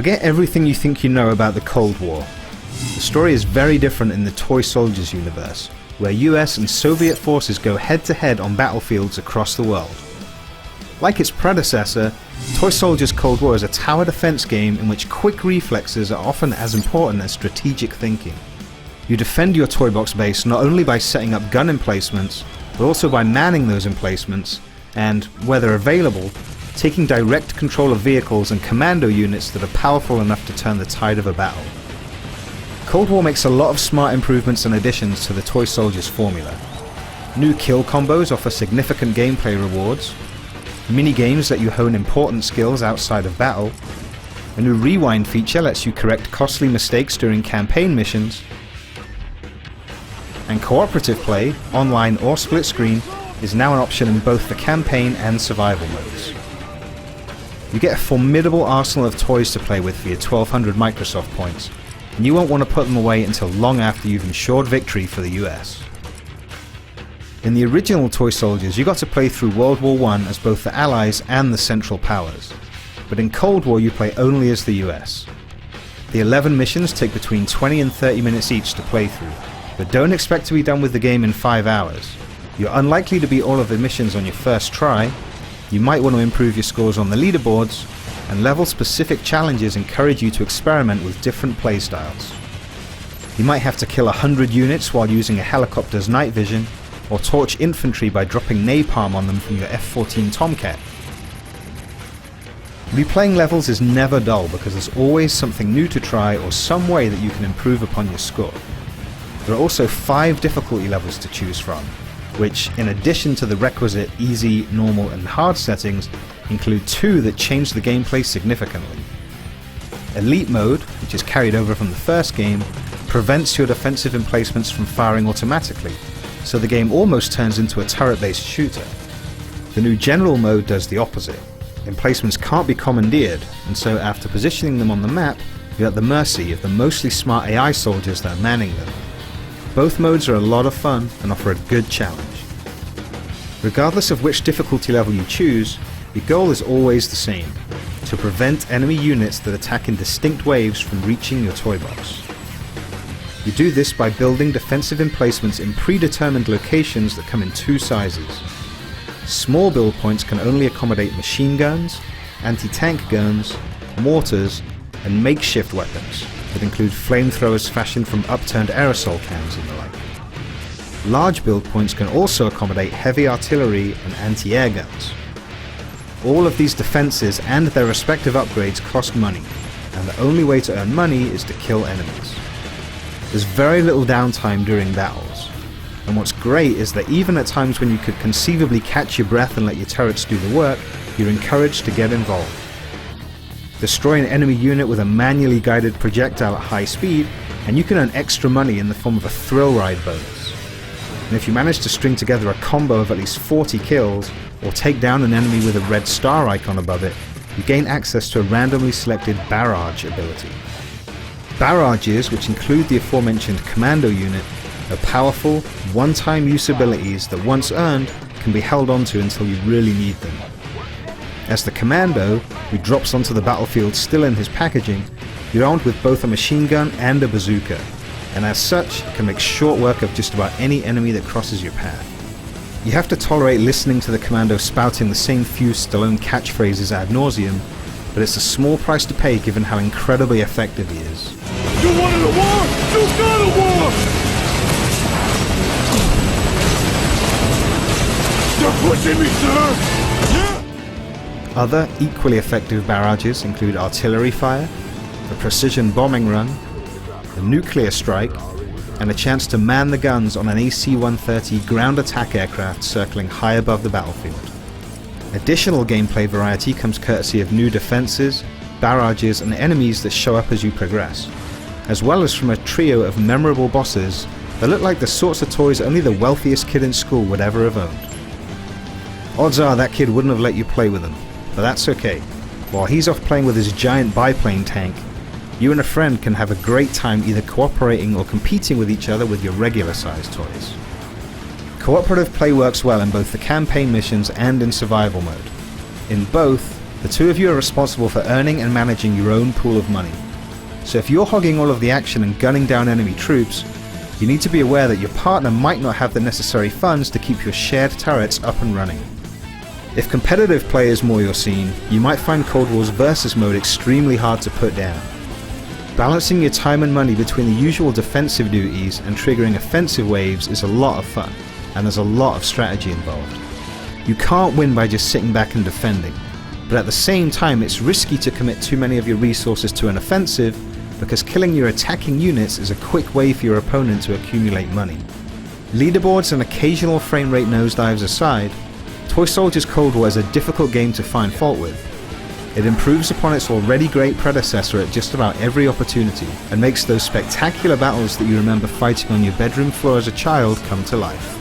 Forget everything you think you know about the Cold War. The story is very different in the Toy Soldiers universe, where US and Soviet forces go head-to-head on battlefields across the world. Like its predecessor, Toy Soldiers Cold War is a tower defense game in which quick reflexes are often as important as strategic thinking. You defend your toy box base not only by setting up gun emplacements, but also by manning those emplacements and, where they're available, taking direct control of vehicles and commando units that are powerful enough to turn the tide of a battle. Cold War makes a lot of smart improvements and additions to the Toy Soldiers formula. New kill combos offer significant gameplay rewards, mini-games let you hone important skills outside of battle, a new rewind feature lets you correct costly mistakes during campaign missions, and cooperative play, online or split screen, is now an option in both the campaign and survival modes. You get a formidable arsenal of toys to play with for your 1200 Microsoft points, and you won't want to put them away until long after you've ensured victory for the US. In the original Toy Soldiers, you got to play through World War I as both the Allies and the Central Powers, but in Cold War you play only as the US. The 11 missions take between 20 and 30 minutes each to play through, but don't expect to be done with the game in 5 hours. You're unlikely to beat all of the missions on your first try, you might want to improve your scores on the leaderboards, and level-specific challenges encourage you to experiment with different playstyles. You might have to kill 100 units while using a helicopter's night vision, or torch infantry by dropping napalm on them from your F-14 Tomcat. Replaying levels is never dull because there's always something new to try or some way that you can improve upon your score. There are also 5 difficulty levels to choose from, which, in addition to the requisite easy, normal and hard settings, include 2 that change the gameplay significantly. Elite mode, which is carried over from the first game, prevents your defensive emplacements from firing automatically, so the game almost turns into a turret-based shooter. The new General mode does the opposite. Emplacements can't be commandeered, and so after positioning them on the map, you're at the mercy of the mostly smart AI soldiers that are manning them. Both modes are a lot of fun and offer a good challenge. Regardless of which difficulty level you choose, your goal is always the same: to prevent enemy units that attack in distinct waves from reaching your toy box. You do this by building defensive emplacements in predetermined locations that come in 2 sizes. Small build points can only accommodate machine guns, anti-tank guns, mortars, and makeshift weapons that include flamethrowers fashioned from upturned aerosol cans and the like. Large build points can also accommodate heavy artillery and anti-air guns. All of these defenses and their respective upgrades cost money, and the only way to earn money is to kill enemies. There's very little downtime during battles, and what's great is that even at times when you could conceivably catch your breath and let your turrets do the work, you're encouraged to get involved. Destroy an enemy unit with a manually guided projectile at high speed, and you can earn extra money in the form of a thrill ride bonus. And if you manage to string together a combo of at least 40 kills, or take down an enemy with a red star icon above it, you gain access to a randomly selected barrage ability. Barrages, which include the aforementioned commando unit, are powerful, one-time use abilities that once earned can be held onto until you really need them. As the commando, who drops onto the battlefield still in his packaging, you're armed with both a machine gun and a bazooka, and as such can make short work of just about any enemy that crosses your path. You have to tolerate listening to the commando spouting the same few Stallone catchphrases ad nauseum, but it's a small price to pay given how incredibly effective he is. You wanted a war? You got a war! You're pushing me, sir! Yeah! Other equally effective barrages include artillery fire, the precision bombing run, the nuclear strike, and a chance to man the guns on an AC-130 ground attack aircraft circling high above the battlefield. Additional gameplay variety comes courtesy of new defenses, barrages, and enemies that show up as you progress, as well as from a trio of memorable bosses that look like the sorts of toys only the wealthiest kid in school would ever have owned. Odds are that kid wouldn't have let you play with them, but that's okay. While he's off playing with his giant biplane tank, you and a friend can have a great time either cooperating or competing with each other with your regular sized toys. Cooperative play works well in both the campaign missions and in survival mode. In both, The two of you are responsible for earning and managing your own pool of money. So if you're hogging all of the action and gunning down enemy troops, you need to be aware that your partner might not have the necessary funds to keep your shared turrets up and running. If competitive play is more your scene, you might find Cold War's versus mode extremely hard to put down. Balancing your time and money between the usual defensive duties and triggering offensive waves is a lot of fun, and there's a lot of strategy involved. You can't win by just sitting back and defending, but at the same time it's risky to commit too many of your resources to an offensive, because killing your attacking units is a quick way for your opponent to accumulate money. Leaderboards and occasional frame rate nosedives aside, Toy Soldiers Cold War is a difficult game to find fault with. It improves upon its already great predecessor at just about every opportunity, and makes those spectacular battles that you remember fighting on your bedroom floor as a child come to life.